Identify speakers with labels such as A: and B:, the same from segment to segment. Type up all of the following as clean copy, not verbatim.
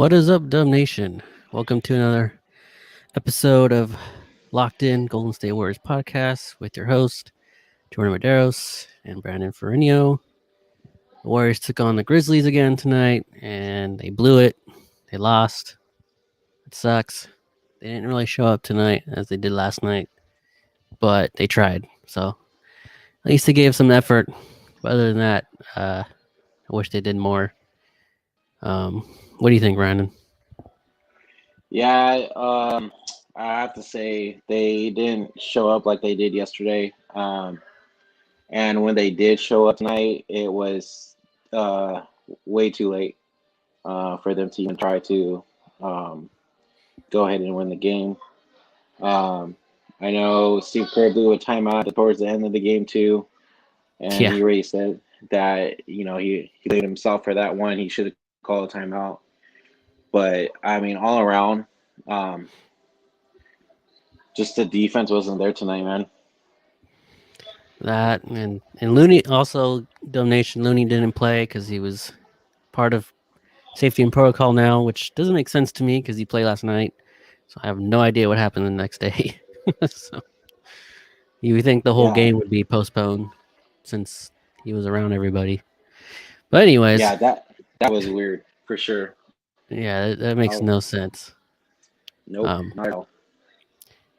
A: What is up, Dub Nation? Welcome to another episode of Locked In Golden State Warriors podcast with your host, Jordan Medeiros and Brandon Ferrigno. The Warriors took on the Grizzlies again tonight, and they blew it. They lost. It sucks. They didn't really show up tonight as they did last night, but they tried. So at least they gave some effort. But other than that, I wish they did more. What do you think, Brandon?
B: Yeah, I have to say they didn't show up like they did yesterday. And when they did show up tonight, it was uh, way too late for them to even try to um, go ahead and win the game. Um, I know Steve Kerr blew a timeout towards the end of the game too, and
A: Yeah,
B: he already said that he blamed himself for that one. He should have called a timeout. But I mean, all around. Um, Just the defense wasn't there tonight, man.
A: that and Looney also donation. Looney didn't play because he was part of safety and protocol now, which doesn't make sense to me because he played last night. So I have no idea what happened the next day. So you would think the whole
B: Yeah,
A: game would be postponed since he was around everybody. But anyways,
B: yeah, that was weird for sure.
A: yeah, that makes
B: Oh,
A: no sense.
B: nope,
A: Um,
B: not at all.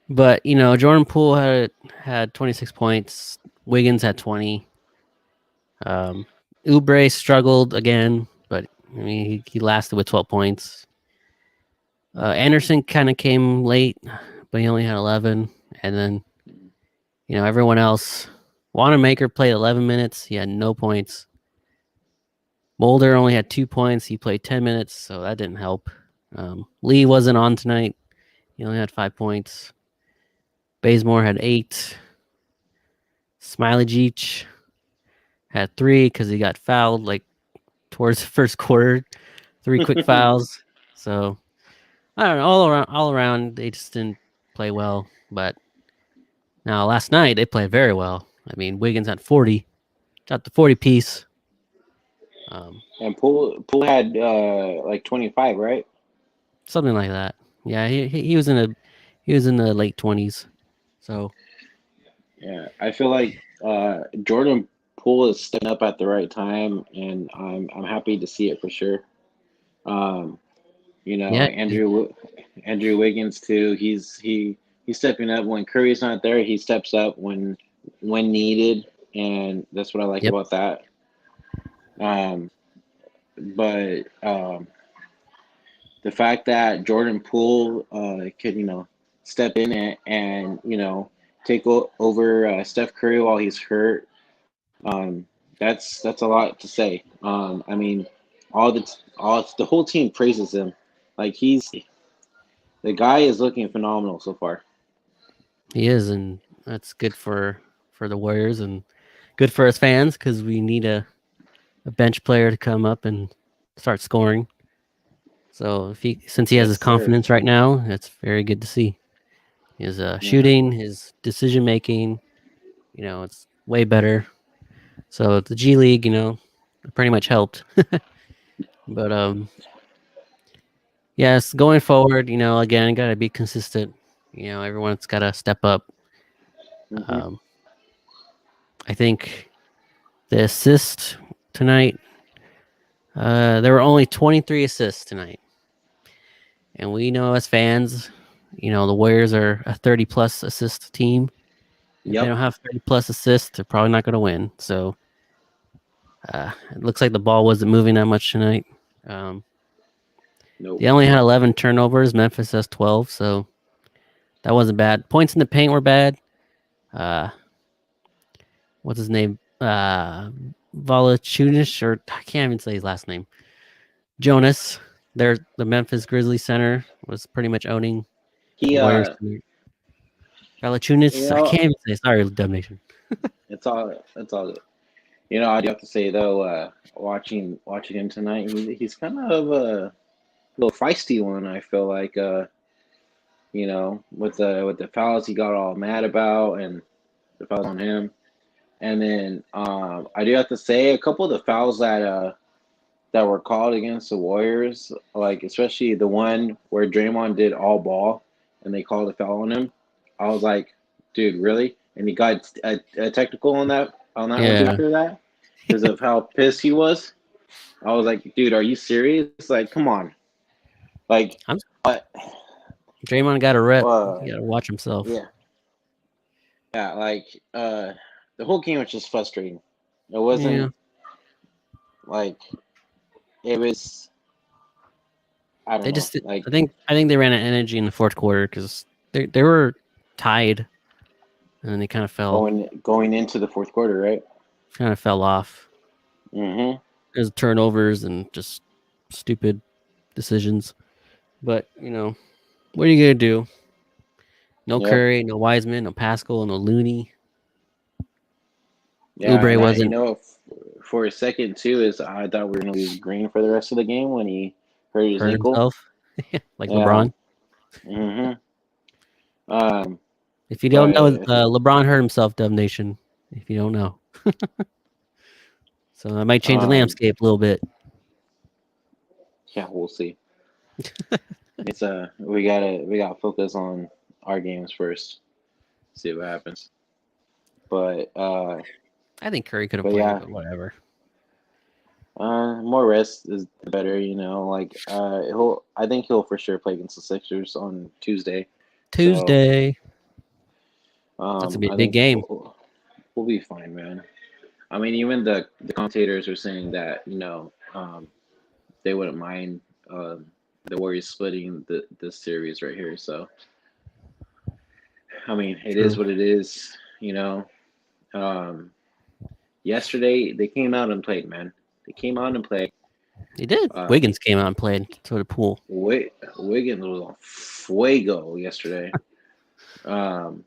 A: but Jordan Poole had 26 points. Wiggins had 20. Oubre struggled again, but I mean he lasted with 12 points. Anderson kind of came late, but he only had 11. And then everyone else. Wanamaker played 11 minutes. He had no points. Mulder only had 2 points. He played 10 minutes, so that didn't help. Lee wasn't on tonight. He only had 5 points. Bazemore had 8. Smiley Jeech had 3 because he got fouled like towards the first quarter. 3 quick fouls. So I don't know. All around, they just didn't play well. But now last night they played very well. I mean, Wiggins had 40, got the 40 piece.
B: And Poole had like 25, right?
A: Something like that. Yeah, he was in the late 20s. So
B: Yeah, I feel like Jordan Poole is stepping up at the right time, and I'm happy to see it for sure. Um,
A: yeah,
B: Andrew Wiggins too. He's stepping up when Curry's not there. He steps up when needed, and that's what I like
A: yep,
B: about that. Um, but the fact that Jordan Poole could step in and take over Steph Curry while he's hurt. That's a lot to say. I mean, the whole team praises him. Like the guy is looking phenomenal so far.
A: he is, and that's good for the Warriors and good for us fans because we need a bench player to come up and start scoring. So since he has
B: Yes,
A: his
B: sir.
A: confidence right now, that's very good to see. His
B: Yeah,
A: shooting, his decision making, it's way better. So the G League, pretty much helped. But yes, going forward, again, got to be consistent. Everyone's got to step up.
B: hmm
A: Um, I think the assist tonight, there were only 23 assists tonight. And we know as fans, the Warriors are a 30 plus assist team. If they
B: Yep.
A: don't have 30 plus assists, they're probably not going to win. So it looks like the ball wasn't moving that much tonight. Um,
B: Nope.
A: they only had 11 turnovers. Memphis has 12. So that wasn't bad. Points in the paint were bad. Uh, what's his name? Valachunas, or I can't even say his last name. Jonas, the Memphis Grizzlies center, was pretty much owning the
B: He
A: Warriors.
B: you
A: Valachunas, I
B: know
A: can't even say. Sorry, Damnation.
B: it's all good. I do have to say though, watching him tonight, he's kind of a little feisty one. I feel like with the fouls he got all mad about and the fouls on him. And then I do have to say a couple of the fouls that that were called against the Warriors, like especially the one where Draymond did all ball and they called a foul on him. I was like, dude, really? And he got a technical on that one too
A: Yeah,
B: after that because of how pissed he was. I was like, dude, are you serious? Like, come on. Like,
A: I'm
B: but
A: Draymond got a rep.
B: uh,
A: He got to watch himself.
B: yeah, yeah, like the whole game was just frustrating. It
A: Yeah,
B: wasn't like it was. I don't
A: they
B: know.
A: just.
B: Like
A: I think they ran out of energy in the fourth quarter because they were tied, and then they
B: going into the fourth quarter, right?
A: kind of fell off.
B: Mm-hmm.
A: There's turnovers and just stupid decisions. But what are you gonna do? No
B: Yep.
A: Curry, no Wiseman, no Pascal, no Looney.
B: Yeah,
A: Oubre
B: and
A: wasn't
B: for a second too, is I thought we were gonna lose Green for the rest of the game when he hurt his
A: hurt
B: ankle.
A: himself like
B: Yeah.
A: LeBron.
B: Mm-hmm. Um,
A: If you don't know,
B: but
A: LeBron hurt himself, Dub Nation. If you don't know, so that might change the
B: um,
A: landscape a little bit.
B: yeah, we'll see. It's we gotta focus on our games first. See what happens. But
A: I think Curry could have
B: but
A: played,
B: yeah,
A: but whatever.
B: more rest is better. Like he'll I think he'll for sure play against the Sixers on Tuesday. So
A: Tuesday. That's gonna be a
B: I
A: big
B: think
A: game.
B: we'll be fine, man. I mean, even the commentators are saying that they wouldn't mind the Warriors splitting this series right here. So I mean, it is
A: True.
B: what it is. Um, yesterday they came out and played, man. They came out and played.
A: He did.
B: Uh,
A: Wiggins came out and played. So did Poole.
B: Wiggins was on fuego yesterday. Um,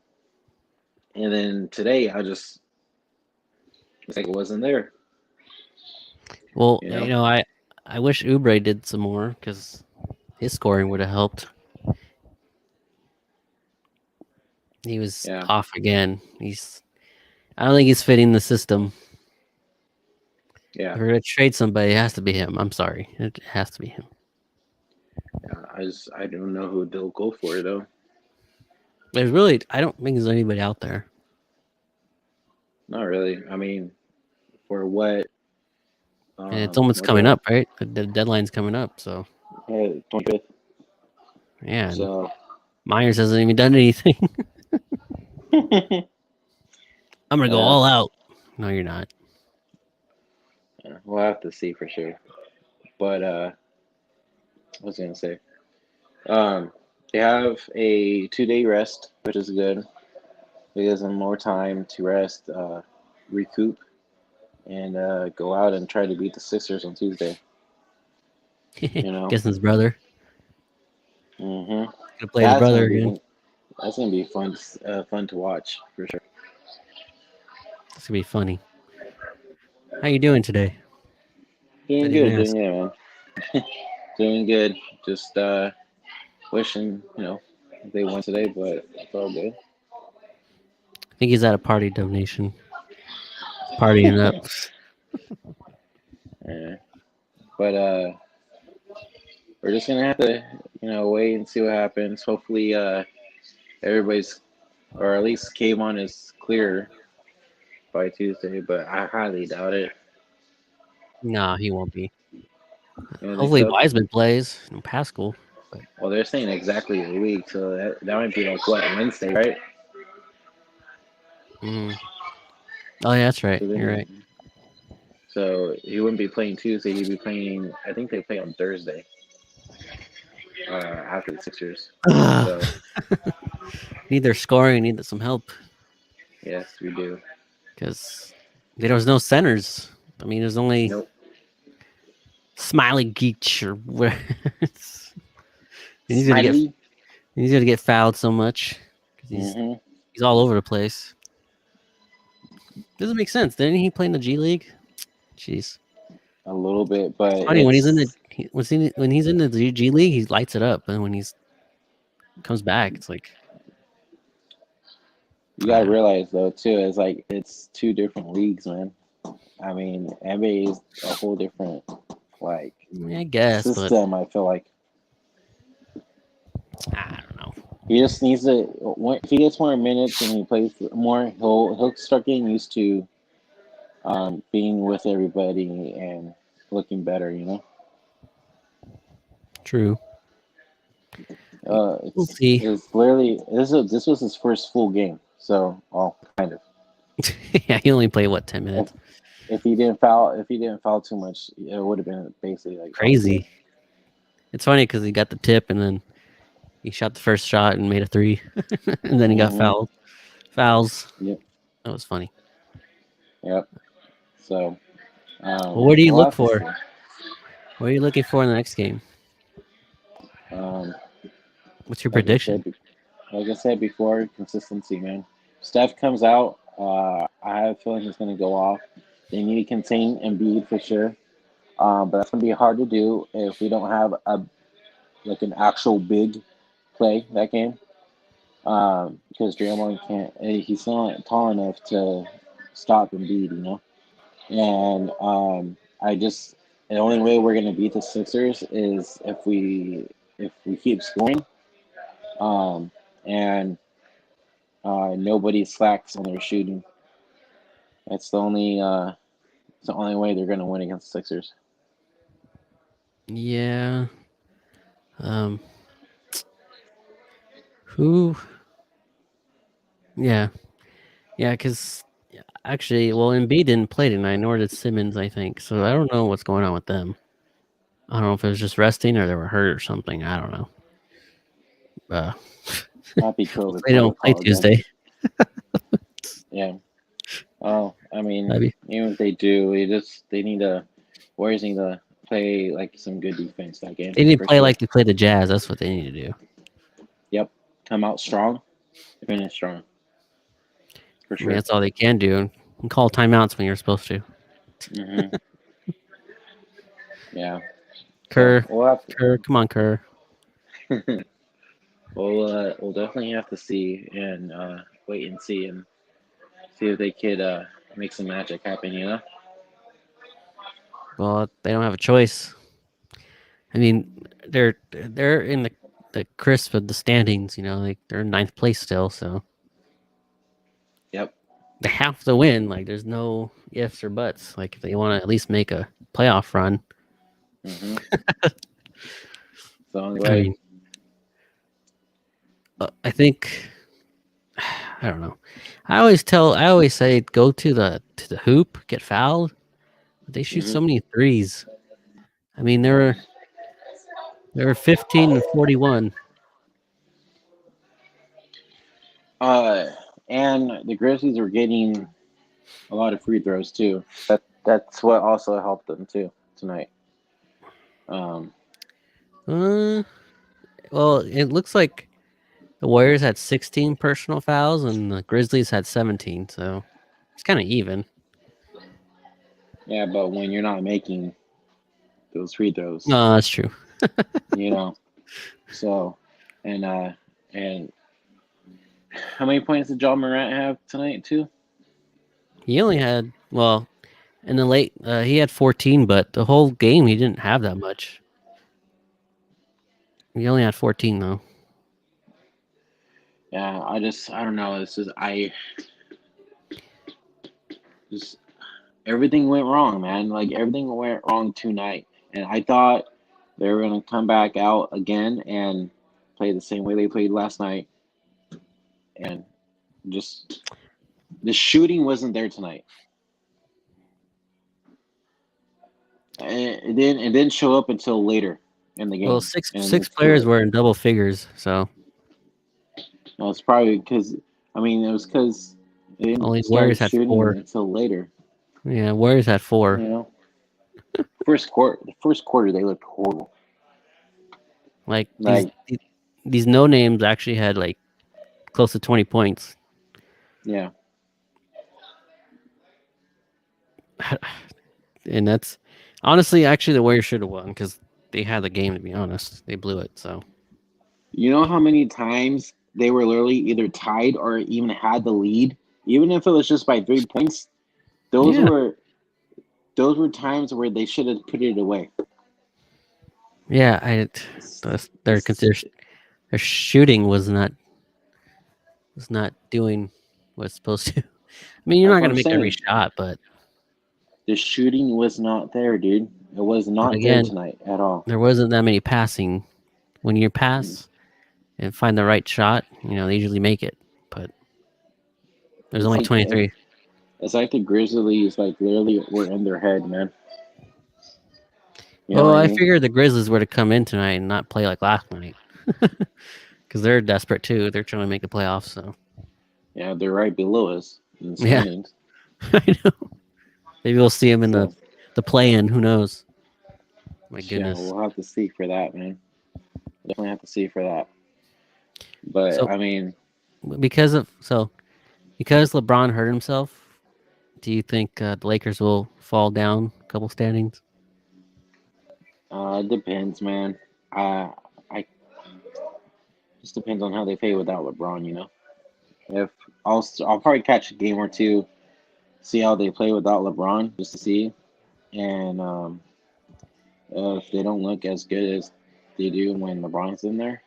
B: and then today it's like it wasn't there.
A: Well,
B: You know?
A: I wish Oubre did some more because his scoring would have helped. He was
B: Yeah,
A: off again. I don't think he's fitting the system.
B: yeah,
A: If we're gonna trade somebody, it has to be him. I'm sorry, it has to be him.
B: yeah. I don't know who they'll go for though.
A: I don't think there's anybody out there.
B: Not really. I mean, for what?
A: And it's almost
B: What
A: coming
B: the
A: up, right? The deadline's coming up, so
B: 25th?
A: yeah. And
B: So
A: Myers hasn't even done anything. I'm gonna go
B: yeah,
A: all out. No, you're not.
B: we'll have to see for sure. But what was I gonna say? Um, they have a 2-day rest, which is good. It gives them more time to rest, recoup, and go out and try to beat the Sixers on Tuesday. You know,
A: Guessing his brother.
B: hmm
A: Gonna play his
B: that's
A: brother
B: gonna be
A: again.
B: that's gonna be fun to watch for sure.
A: It's gonna be funny. How you doing today?
B: Doing
A: Didn't even
B: good,
A: ask.
B: doing good. Just wishing they won today, but it's all good.
A: I think he's at a party donation. Partying up.
B: Yeah. But we're just gonna have to wait and see what happens. Hopefully everybody's or at least Kayvon is clear by Tuesday, but I highly doubt it.
A: No, he won't be.
B: You don't think
A: Hopefully
B: so?
A: Wiseman plays and Pascal. But
B: Well, they're saying exactly a week, so that might be like what, Wednesday, right?
A: mm. Oh yeah, that's right.
B: So
A: You're
B: then,
A: right.
B: so he wouldn't be playing Tuesday. He'd be playing. I think they play on Thursday after the Sixers. So
A: Need their scoring, need some help
B: yes, we do.
A: because there was no centers. I mean, there's only
B: Nope.
A: Smiley Geach or where. he's gonna get
B: Smiley.
A: he's gonna get fouled so much because
B: hmm
A: he's all over the place. Doesn't make sense. Didn't he play in the G League? Jeez,
B: A little bit, but
A: it's funny when he's in the
B: it's
A: when he's in the G League, he lights it up, and when he's comes back, it's like
B: you gotta
A: ah,
B: realize though too. It's like it's two different leagues, man. I mean, NBA is a whole different like
A: I guess, but
B: system. I feel like
A: I don't know.
B: he just needs to. If he gets more minutes and he plays more, he'll start getting used to being with everybody and looking better.
A: True. We'll
B: It's
A: see.
B: it's literally this was his first full game, so kind of.
A: Yeah, he only played what 10
B: If
A: minutes.
B: if he didn't foul too much, it would have been basically like all good.
A: Crazy. It's funny because he got the tip and then he shot the first shot and made a 3, and then he got
B: Mm-hmm.
A: fouls.
B: Yep.
A: That was funny.
B: Yep. So
A: Well, what do you
B: we'll
A: look
B: have to
A: for?
B: see.
A: What are you looking for in the next game?
B: Um,
A: What's your
B: like I
A: prediction?
B: said, like I said before, consistency, man. Steph comes out. I have a feeling he's going to go off. They need to contain Embiid for sure. But that's going to be hard to do if we don't have an actual big play that game. Because Draymond can't. He's not tall enough to stop Embiid. And the only way we're going to beat the Sixers is if we keep scoring. And nobody slacks on their shooting. That's the only way they're going to win against the Sixers.
A: Yeah. Um. Who? Yeah. Yeah. Because actually, well, Embiid didn't play tonight, nor did Simmons. I think so. I don't know what's going on with them. I don't know if it was just resting or they were hurt or something. I don't know. Uh,
B: Happy COVID
A: they don't play
B: protocol again.
A: Tuesday.
B: Yeah. Oh, I mean,
A: Maybe
B: even if they do, they need to. Warriors need to play like some good defense that game
A: they need to
B: for
A: play
B: sure.
A: like they play the Jazz. That's what they need to do.
B: Yep. Come out strong, finish strong for
A: I mean,
B: sure.
A: that's all they can do. And call timeouts when you're supposed to.
B: Hmm. Yeah. So
A: Kerr,
B: we'll have
A: Kerr, come on, Kerr.
B: to. we'll definitely have to see and wait and see if they could make some magic happen.
A: Well, they don't have a choice. I mean, they're in the crisp of the standings. Like they're in ninth place still, so
B: Yep.
A: they have to win. Like there's no ifs or buts. Like if they want to at least make a playoff run.
B: Hmm. The only
A: I
B: way.
A: mean, I think I don't know. I always say go to the hoop, get fouled. But they shoot
B: Hmm.
A: so many threes. I mean, they were 15-41.
B: Uh, and the Grizzlies were getting a lot of free throws too. That's what also helped them too tonight. Um,
A: Uh, well, it looks like the Warriors had 16 personal fouls and the Grizzlies had 17, so it's kind of even.
B: yeah, but when you're not making those free throws,
A: No, that's true.
B: you know. So, and how many points did John Morant have tonight too?
A: He only had in the late he had 14, but the whole game he didn't have that much. He only had 14 though.
B: Yeah, I don't know. This is I just everything went wrong, man. Like everything went wrong tonight, and I thought they were gonna come back out again and play the same way they played last night, and just the shooting wasn't there tonight. And it didn't show up until later in the
A: Well,
B: game,
A: six
B: and
A: six
B: it's too
A: players
B: late.
A: were in double figures, so
B: No, it's probably because it was because they
A: only
B: didn't
A: Warriors
B: start
A: had
B: shooting
A: 4.
B: until later.
A: Yeah, Warriors had 4.
B: You know, the first quarter they looked horrible.
A: Like these
B: Like,
A: these no names actually had like close to 20 points.
B: yeah,
A: And that's honestly actually the Warriors should have won because they had the game. To be honest, they blew it. So
B: you know how many times they were literally either tied or even had the lead, even if it was just by 3 points. Those
A: yeah,
B: were those were times where they should have put it away.
A: Yeah,
B: It's,
A: their
B: it's,
A: their shooting was not doing what it's supposed to. I mean, you're
B: that's
A: not
B: what
A: going to
B: I'm
A: make every
B: saying.
A: shot, but
B: The shooting was not there, dude. It was not there
A: again,
B: tonight at all.
A: there wasn't that many passing. When you pass and find the right shot, they usually make it. But there's
B: It's
A: only
B: like
A: 23.
B: it's like the Grizzlies like literally were in their head, man. You know
A: Well,
B: what I
A: I
B: mean?
A: figured the Grizzlies were to come in tonight and not play like last night because they're desperate too. They're trying to make the playoffs. So
B: Yeah, they're right below us in the
A: yeah,
B: standings.
A: I know. Maybe we'll see them in
B: So
A: the play-in. Who knows? My
B: yeah,
A: goodness.
B: we'll have to see for that, man. Definitely have to see for that. But
A: So
B: I mean,
A: because of so because LeBron hurt himself, do you think the Lakers will fall down a couple standings?
B: it depends, man. I just depends on how they play without LeBron. If I'll probably catch a game or two, see how they play without LeBron, just to see. And if they don't look as good as they do when LeBron's in there,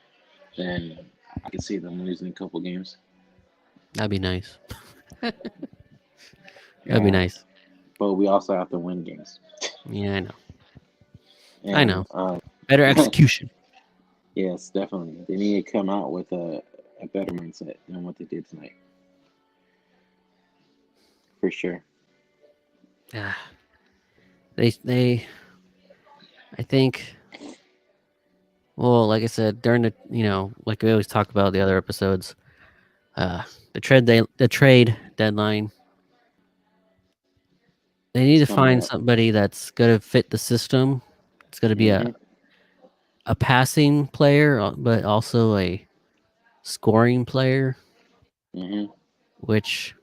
B: then I could see them losing a couple games.
A: That'd be nice. That'd be
B: Yeah,
A: nice.
B: but we also have to win games.
A: Yeah, I know. I
B: And
A: know. Better
B: uh,
A: execution.
B: yes, definitely, they need to come out with a better mindset than what they did tonight, for sure.
A: Ah, they I think. Well, like I said, during like we always talk about the other episodes, uh, the trade deadline, they need
B: It's
A: to
B: coming
A: find
B: up.
A: somebody that's gonna fit the system. It's gonna be
B: Mhm.
A: a passing player, but also a scoring player,
B: Mhm.
A: which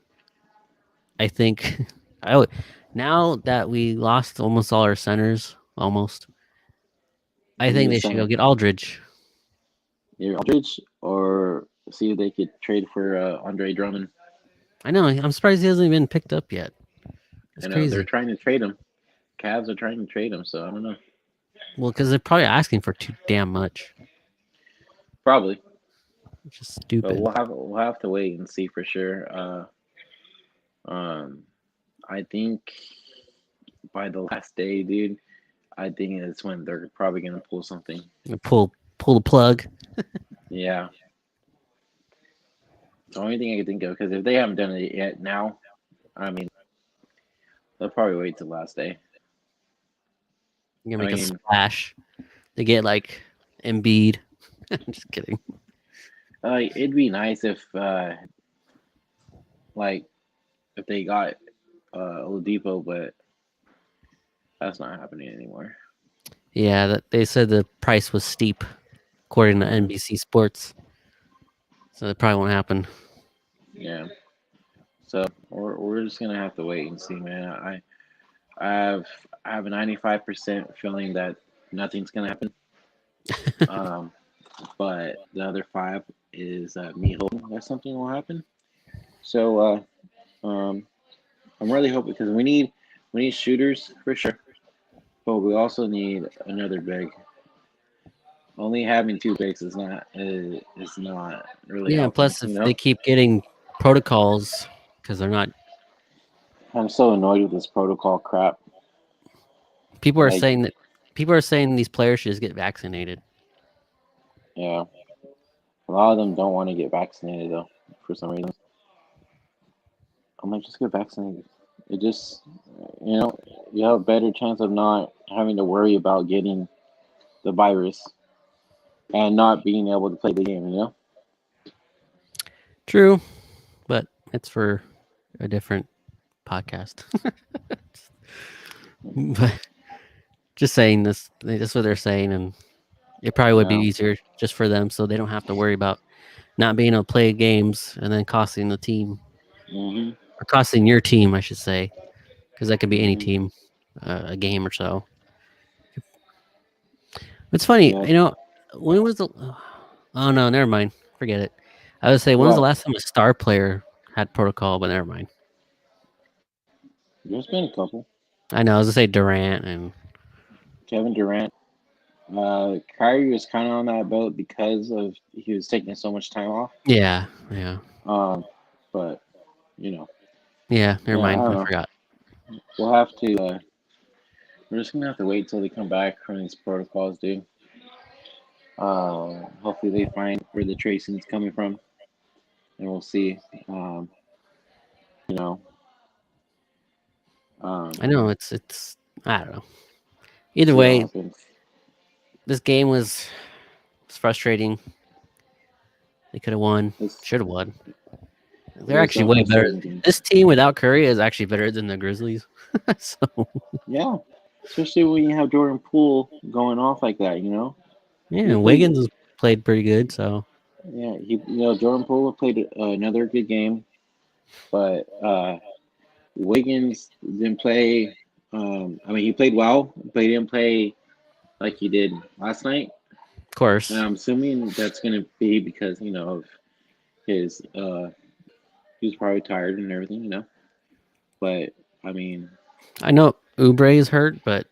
A: I think I would. Now that we lost almost all our centers, almost, I
B: We need
A: think
B: a
A: they should go
B: center,
A: get Aldridge.
B: either Aldridge or see if they could trade for Andre Drummond.
A: I know. I'm surprised he hasn't been picked up yet.
B: I
A: It's
B: know they're
A: crazy.
B: trying to trade him. Cavs are trying to trade him, so I don't know.
A: Well, because they're probably asking for too damn much,
B: Probably,
A: which is
B: but
A: stupid.
B: we'll have to wait and see for sure. Um, I think by the last day, dude, I think it's when they're probably gonna pull something.
A: Pull the plug.
B: Yeah, it's the only thing I can think of because if they haven't done it yet now, I mean, they'll probably wait till last day.
A: You're gonna
B: I
A: make a
B: mean,
A: splash. They get like Embiid. I'm just kidding.
B: it'd be nice if like if they got Oladipo, but that's not happening anymore.
A: Yeah, that they said the price was steep, according to
B: Yeah,
A: NBC Sports. So that probably won't happen.
B: yeah. So we're just gonna have to wait and see, man. I have I have a 95% feeling that nothing's gonna happen. Um, but the other five is me hoping that something will happen. So I'm really hoping because we need shooters for sure, but we also need another big. Only having two bigs is not really
A: Yeah, and
B: helping.
A: plus if they keep getting protocols because they're not.
B: I'm so annoyed with this protocol crap.
A: People are
B: Like,
A: saying that people are saying these players should just get vaccinated.
B: yeah, a lot of them don't want to get vaccinated though for some reason. I'm like, just get vaccinated. It just, you have a better chance of not having to worry about getting the virus and not being able to play the game.
A: True, but it's for a different podcast. But just saying this, that's what they're saying, and it probably would be
B: Yeah.
A: easier just for them, so they don't have to worry about not being able to play games and then costing the team
B: Mhm.
A: or costing your team, I should say, because that could be any
B: Mhm.
A: team, a game or so. It's funny,
B: Yep.
A: when was the? Oh no, never mind. Forget it. I would say when was the
B: What?
A: last time a star player had protocol, but never mind.
B: There's been a couple.
A: I know. I was gonna say Durant, and
B: Kevin Durant. Kyrie was kind of on that boat because of he was taking so much time off.
A: yeah.
B: But you know,
A: Yeah. Never
B: yeah, I
A: mind.
B: don't
A: I
B: know.
A: forgot.
B: We'll have to. We're just gonna have to wait till they come back from these protocols, dude. Hopefully they find where the tracing is coming from, and we'll see. You know, um,
A: I know. It's. I don't know. Either
B: see what
A: way,
B: happens.
A: this game was frustrating. They could have won.
B: It's,
A: Should have won.
B: it
A: They're
B: was
A: actually
B: a
A: way better.
B: frustrating game.
A: This team without Curry is actually better than the Grizzlies. So
B: Yeah, especially when you have Jordan Poole going off like that.
A: yeah,
B: He
A: and
B: played.
A: Wiggins has played pretty good. So
B: Yeah, Jordan Poole played another good game, but Wiggins didn't play. I mean, he played well, but he didn't play like he did last night.
A: of
B: And
A: course,
B: I'm assuming that's going to be because of his. He's probably tired and everything. But I mean,
A: I know Oubre is hurt, but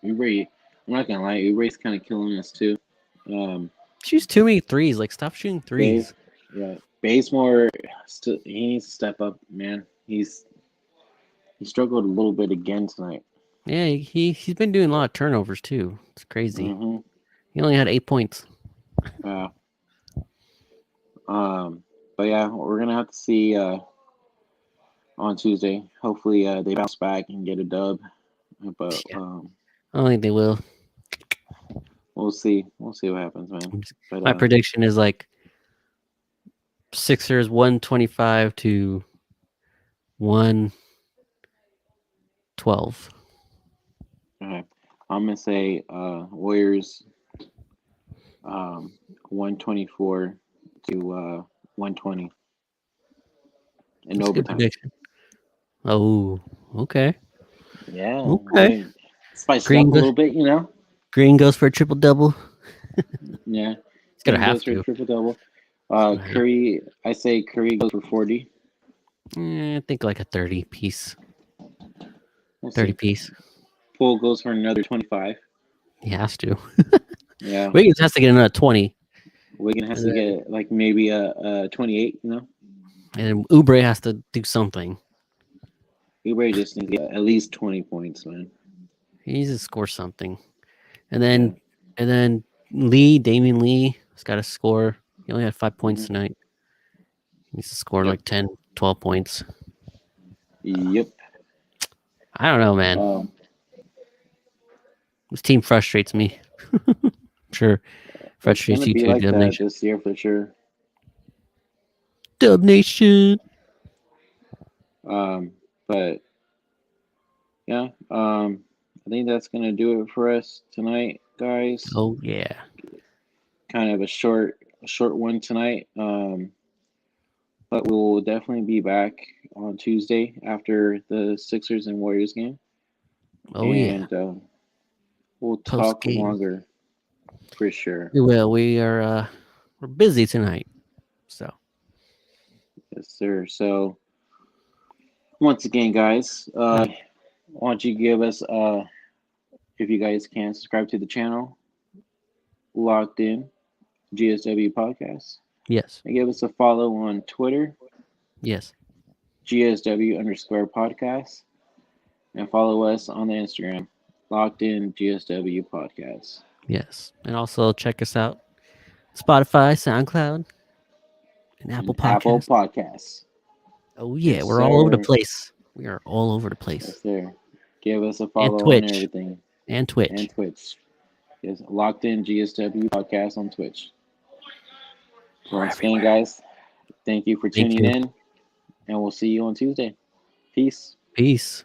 B: Oubre. I'm not gonna lie, Oubre's kind of killing us too. Um,
A: shoots too many threes. Like stop shooting
B: Bay,
A: threes.
B: yeah, Bazemore. Still, he needs to step up, man. He struggled a little bit again tonight.
A: Yeah, he's been doing a lot of turnovers too. It's crazy.
B: Mm-hmm.
A: He only had 8 points.
B: Uh, but yeah, we're gonna have to see on Tuesday. Hopefully, they bounce back and get a dub. But
A: Yeah, I don't think they will.
B: we'll see. We'll see what happens, man. But
A: My prediction is like Sixers 125 to 112.
B: okay. I'm gonna say Warriors 124 to 120 in
A: That's a good
B: overtime.
A: prediction. Oh, okay.
B: Yeah,
A: Okay.
B: spice it
A: Green
B: up a
A: goes
B: little bit.
A: Green goes for a triple double.
B: Yeah,
A: He's gonna
B: Green
A: have
B: goes for a
A: to.
B: triple double.
A: He's gonna have to.
B: Curry, I say Curry goes for 40.
A: I think like a 30 piece.
B: We'll
A: 30
B: see.
A: piece.
B: Poole goes for another 25.
A: He has to.
B: Yeah,
A: Wiggins has to get another 20.
B: Wigan has
A: And
B: to
A: then,
B: get like maybe a 28.
A: and then Oubre has to do something.
B: Oubre just needs to get at least 20 points, man.
A: He needs to score something. And
B: Yeah.
A: then Damian Lee has got to score. He only had 5 points
B: Hmm.
A: tonight. He needs to score
B: Yep.
A: like 10, 12 points.
B: Yep.
A: I don't know, man.
B: Um,
A: This team frustrates me. Sure.
B: it's
A: Frustrates
B: gonna
A: you
B: be
A: too,
B: like
A: Dub
B: that
A: Nation.
B: this year for sure.
A: Dub Nation.
B: But yeah, I think that's gonna do it for us tonight, guys.
A: Oh yeah.
B: Kind of a short one tonight. But we will definitely be back on Tuesday after the Sixers and Warriors game,
A: Oh yeah.
B: and we'll
A: Post
B: talk
A: game.
B: longer for sure.
A: We will. We're busy tonight. So
B: Yes, sir. So once again, guys,
A: uh,
B: why don't you give us if you guys can subscribe to the channel, Locked In GSW Podcast,
A: yes.
B: and give us a follow on Twitter,
A: Yes.
B: GSW_podcast, and follow us on the Instagram, Locked In GSW Podcast.
A: Yes. And also check us out. Spotify, SoundCloud, and
B: And
A: Apple
B: Apple
A: Podcasts.
B: Podcasts.
A: Oh yeah,
B: Yes,
A: we're all over the
B: sir.
A: place. We are all over the place.
B: Yes, sir. Give us a
A: And
B: follow on
A: Twitch.
B: everything.
A: And
B: And
A: Twitch.
B: Twitch. Yes, Locked In GSW Podcast on Twitch. So
A: We're
B: once again,
A: everywhere.
B: guys, thank you for
A: Thank
B: tuning
A: you.
B: in, and we'll see you on Tuesday. Peace.
A: Peace.